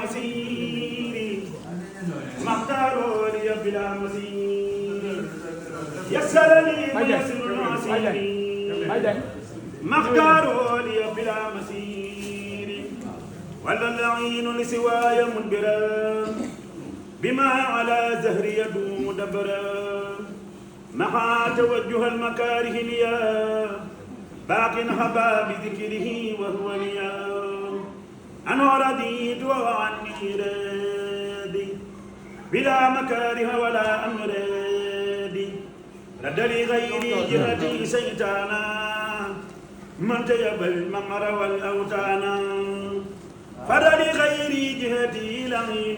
مسير ما اختاروا لي بلا مسير يسر لي ميسر المسير ما اختاروا لي بلا مسير ولا اللعين لسواي مدبرا بما على زهر يدوم دبرا محا توجه المكاره ليا باق هبا بذكره وهو ليا أنا رضيت وعني رادي بلا مكاره ولا أمرادي رد لغيري جهتي سيطانا من تيب الممر والأوتانا فرد لغيري جهتي لعين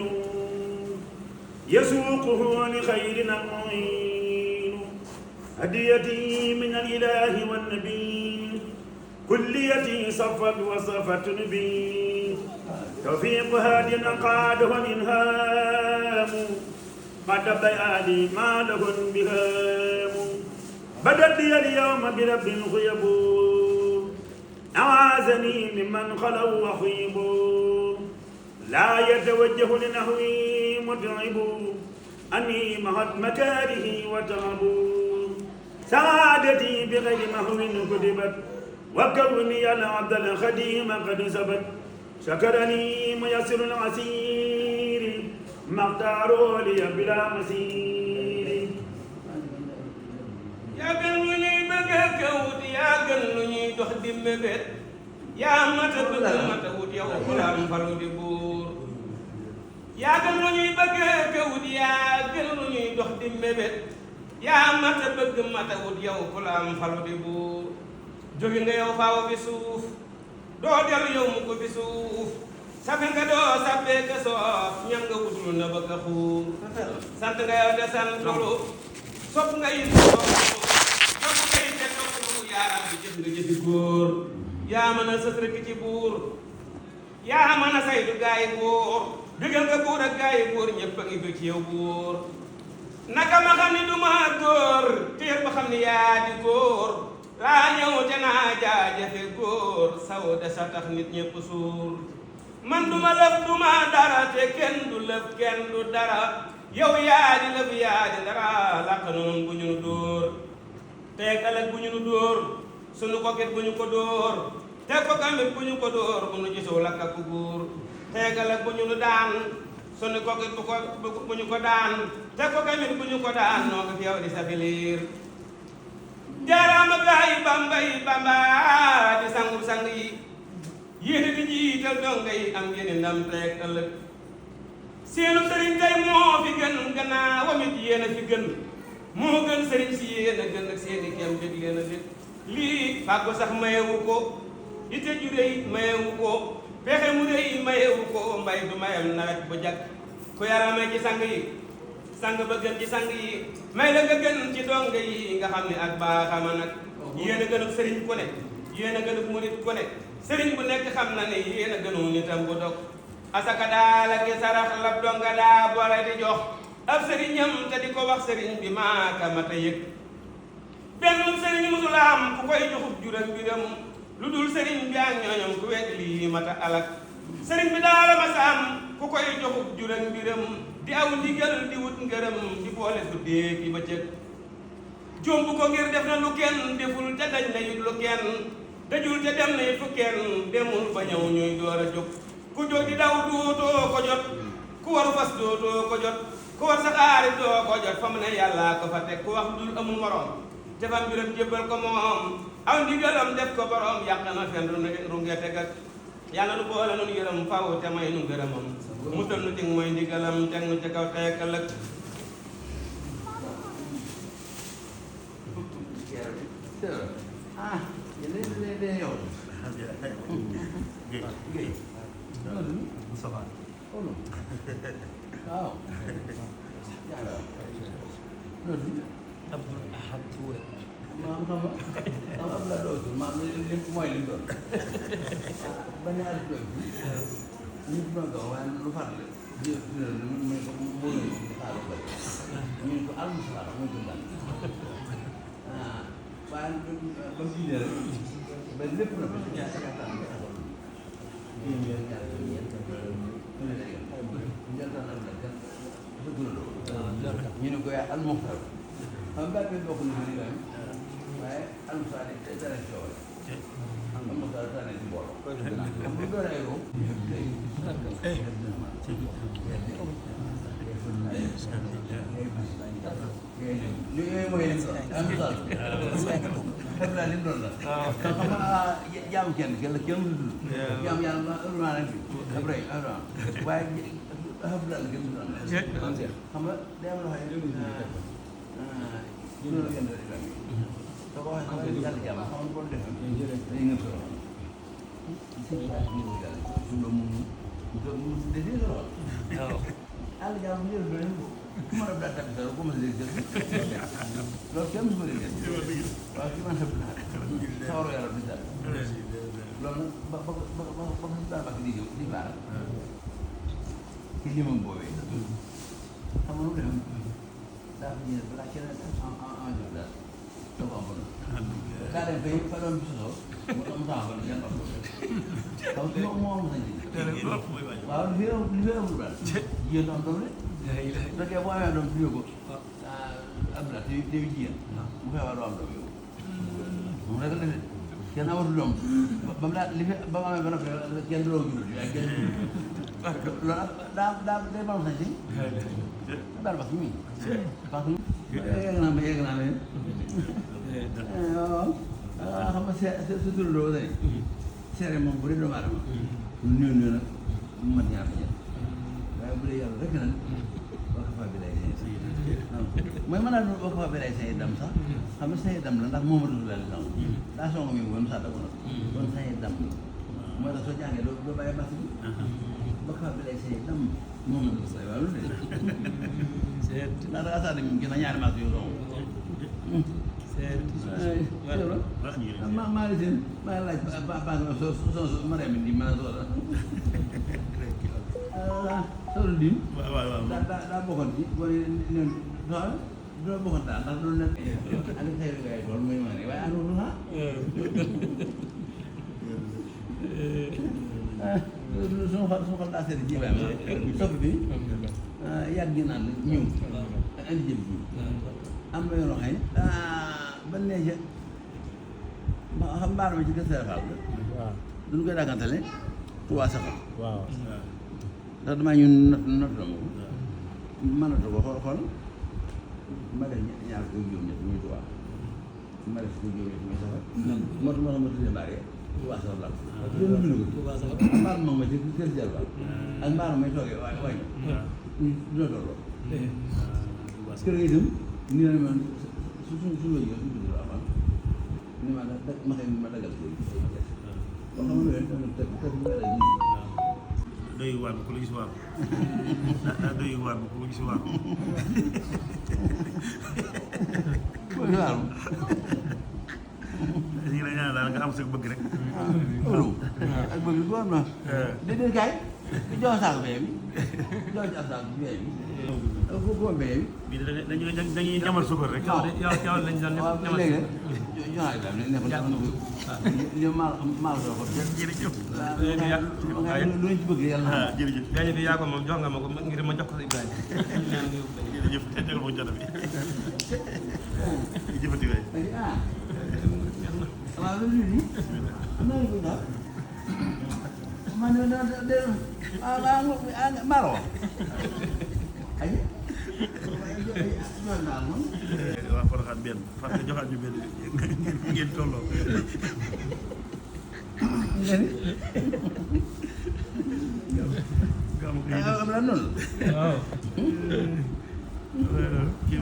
يسوقه لخيرنا المعين هديتي من الإله والنبي كليتي صفت وصفت نبي توفيق هاد قاده الإلهام قد بيادي ما له بهام بدت لي اليوم برب الغيب أعاذني ممن خلوا وخيبوا لا يتوجه لنحوي متعب أني مهد مكاره وتعب سعادتي بغير مهو كتبت وكوني العبد الخديم قد سبت شكرني ميسر العسير ما اختاروا لي بلا مسير يا قلني بقى كود يا قلني تخدم بيت يا متى متى ود يا فلان فرود بور يا قلني بقى كود يا قلني تخدم بيت يا متى متى ود يا فلان فرود بور jóge nga yow faaw fi suuf doo dellu yow mu ko fi suuf safe nga doo sappee ka soof ñam nga wutul na bëgg a xuur sant nga yow de sant loolu sopp nga it sopp nga it de topp lu yaaram bi jëf nga jëfi góor yaa mën a sës rek ci buur yaa mën a saytu gaa yi góor bégal nga buur ak gaa yi góor ñëpp a ngi bëgg ci yow buur naka ma xam ni du ma góor téer ba xam ni yaa di góor laa ñëw te naa jaajëfe góor saw de sa tax nit ñëpp suur man duma lëf duma dara te kenn du lëf kenn du dara yow yaa di lëf yaa di dara làq noonu bu ñu nu dóor teeg ëllëg bu ñu nu dóor sunu kokit bu ñu ko dóor teg ko kamit bu ñu ko dóor bu nu gisoo lakk ak góor teeg ëllëg bu ñu nu daan sunu kokit bu ñu ko daan teg ko kamit bu ñu ko daan noo nga fi yow di sa biliir jaaraama gaay bambay bamba di sangu sang yi yéene di jiital donga yi am ngeen ndam teeg ëllëg seenu sëriñ tey moo fi gën gannaawam it yéen a fi gën moo gën sëriñ si yéen a gën ak seeni kem dég leen a dég lii fàggu sax mayewu ko ite ju réy mayewu ko pexe mu réy mayewu ko mbay du mayam nawet bu jag ku yarame ci sang yi sang ba gën ci sang yi may la nga gën ci donga yi nga xam ne ak baaxama nag yéen a gënub sëriñ ku ne yéen a gënub murit ku ne sëriñ bu nekk xam na ne yéen a gënu nitam bu dog asaka daal ak sarax lab donga daa boole di jox ab sëriñam te di ko wax sëriñ bi maaka mata yëg benn sëriñ musula am ku koy joxub juram biram lu dul sëriñ bi ak ñooñam ku wet lii mata alak sëriñ bi daala masa am ku koy joxub juram biram di aw ndigal di wut ngërëm di boole guddee ki bëccëg jomb ko ngir def na lu kenn deful te daj na yit lu kenn dajul te dem na yit fu kenn demul ba ñëw ñuy door a jóg ku jóg di daw dootoo ko jot ku waru fas dootoo ko jot ku war sa xaarit doo ko jot fa mu ne yàllaa ko fa teg ku wax dul amul morom defam mbiram jébbal ko moom aw ndigalam def ko borom yàq na fen runge tegat yàlla nu boole nun yërëm faw te may nu ngërëmam musal nu ting mooy ndigalam teg nu ca kaw tey ak ëllëg ah yéen yow Guèye Moustapha waaw Abdoul Ahad Touré maam xam nga am la dootul maam lépp mooy li doon bañ a doon ñu doon ko waaye lu far la dina muy ko mu xaaru ba ñu ko almusala muy ko dal ah waaye ba mu diine rek ba lépp na ba ñaata ka tan ñu ñaan ñaan ñu ñu ne ko yaa al muxtar xam nga baat bi bokk na ci lislaam waaye al muxtar te dara ci coow la al muxtar dara ci mbooloo xam nga doon ay room yooyu mooy lim doon am misaal xam naa lim doon la xam nga jaamu kenn la kenn dul jaamu yàlla ma rek bi après waaye xam naa la kenn doon la xam nga day am loo xam ne la kenn doon islam yi soo ko waxee xam nga yàlla jàmm xam nga kon defam dañuy ngeen solo suñu mu desi solo àll jàmm ñu doon ku mën a daa tabi solo ku mën a dégg loolu kenn mësu ko dégg waaw ki man xam naa sawaru yàlla du dal loolu nag ba si baa bakk di baara ci limam boobee xam nga lu dem daa fa jëne balaa kenn en jour daal doo ko am bon daa dem fay fa doon bi sosoo mu sama fa yan am kaw moo am sañ waaw li fi amul daal jigéen am doom de su fekkee boo amee doom tuddee ko Abdoulaye te jigéen bu feebar doo am doom yow moom rek la defee kenn amatu doom ba mu daal li fi ba mu amee ba noppi kenn du doom juddul waaye kenn loolu daa day bam sañ si daal bak mi parce que yegg naa leen waaw xam nga sa turandoo day seere moom bu dee doomu aadama néew néew nag mu mat ñaar ba ñett waaye bu dee yàlla rek nag wakkafa bi lay mooy mën naa doon wakkafa bi lay say dam sax xam nga say dam la ndax moom Rasulullah daa songa mi moom sàdda ko nag kon say dam la moo tax soo jàngee doo bàyyi bàtt bi wakkafa bi lay say dam moom Rasulullah waaw loolu de ndax da asaada mi gis na ñaari maas yu song maa ngi seen maa ngi laaj soo ma remin di mën a solo dim daa bokkoon ci boo nen soxla doo bokkoon daal ndax loolu nag ak xëy na ngay tool muy ma ne waaye andoonu ha suñu xol daa seet ji sopp bi yàgg gi naan ñëw andi jëm ji am na yoo xam ne ba neeje ma xam mbaar ma ci kër Sëriñ Fall duñ koy dàggantale Tuubaa Safar waaw ndax damaa ñun not la ma ko mënatu ko xool ma def ñaar ko juróom ñett muy Tuubaa ma def ko juróom ñett muy Safar moo tax ma tuddee mbaar yi Tuubaa Safar la loolu bind ko mbaar moom ma ci kër Sëriñ Fall ak mbaar may toogee waaye dina tolloo kër ga itam nii la man su la yoon su la amal ni ma ma xëy ma dagal ko boo xam ne leen teg doy waar ku la gis waar daa doy waar ku la gis waar waaw ñu la ñaan daal nga am sa bëgg rek ak bëgg bu am na déedéet kaay di jox saako bee bi jox ci ab saako bee bi ko bee bi dañuy jamal suukar rek yow lañ doon waaw léegi joxaay daal ne ko li maal doo ko jërëjëf lu ci bëgg yàlla na jërëjëf gañe bi yaa ko moom jox nga ma ko ngir ma jox ko Ibrahima jërëjëf tegal mo jot bi jëfati waay waaw loolu nii am naa ko daal man de maro ay jox naa moom waa Porokhane benn parce que joxaat ñu benn ngeen tolloo am na noonu waaw kii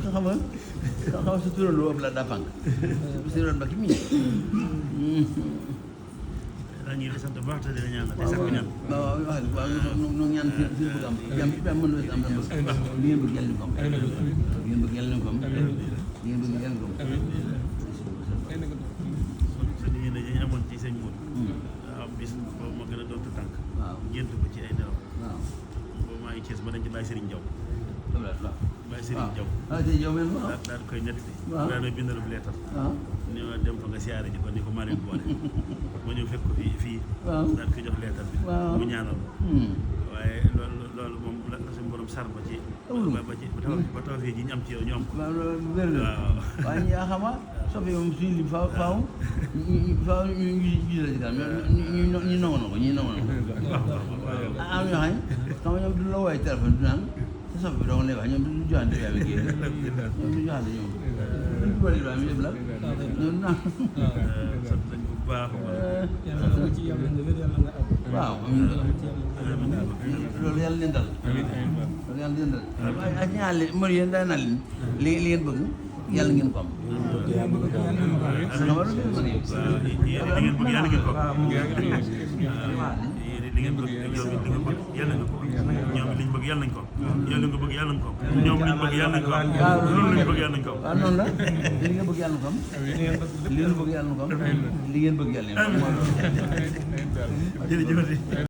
xam nga sa turandoo ëpp la daa fànk si doon ba ki mii dañuy sant bu baax te dina ñaan te sakku ñaan waaw waaw ñu ñaan fi bëgg am jàmm ci mën na am li ngeen bëgg yàlla ko am li ngeen bëgg yàlla ko am li ngeen bëgg yàlla ko am sa diine dañu amoon ci sëñ Mour waaw bis boobu ma gën a doon tànk waaw gént ko ci ay nelaw waaw boobu maa ngi Thiès ma dañ ci bàyyi Serigne Diaw waaw bàyyi Serigne Diaw waaw te yow mel ma daal koy nett bi waaw daal may bindal bu leetar waaw ni ma dem fa nga siyaare ji ko ni ko maa leen boole ma ñëw fekk ko fii waaw daal koy jox leetar bi waaw mu ñaanal waaye loolu moom la suñu borom xar ba ci amul ba ci ba taw fii ji ñu am ci yow ñu am ko waaw loolu wér la waaw waaye yaa xama soppe moom suñu li faaw faaw ñu gis la ci kanam ñu nangu na ko ñi nangu na ko am ñoo xam ne xam nga ñoom du la woowee téléphone du naan sa soppe bi dong lay wax ñoom du joxante bi avec yéen ñoom du joxante ñoom duñ dugal Ibrahima yëpp la ñoom naan sant nañ bu baax waaw loolu yàlla leen dal loolu yàlla leen dal waaye ak ñaar leen mër yéen daa naa leen li ngeen bëgg yàlla ngeen ko am waaw li ngeen bëgg yàlla ngeen ko li ngeen bëgg yow li nga bëgg yàlla nga ko ñoom liñ bëgg yàlla nañ ko yow li nga bëgg yàlla nañ ko ñoom liñ bëgg yàlla nañ ko loolu liñ bëgg yàlla nañ ko waaw noonu la li nga bëgg yàlla na ko am li ngeen bëgg yàlla na ko am li ngeen bëgg yàlla na ko am jërëjëf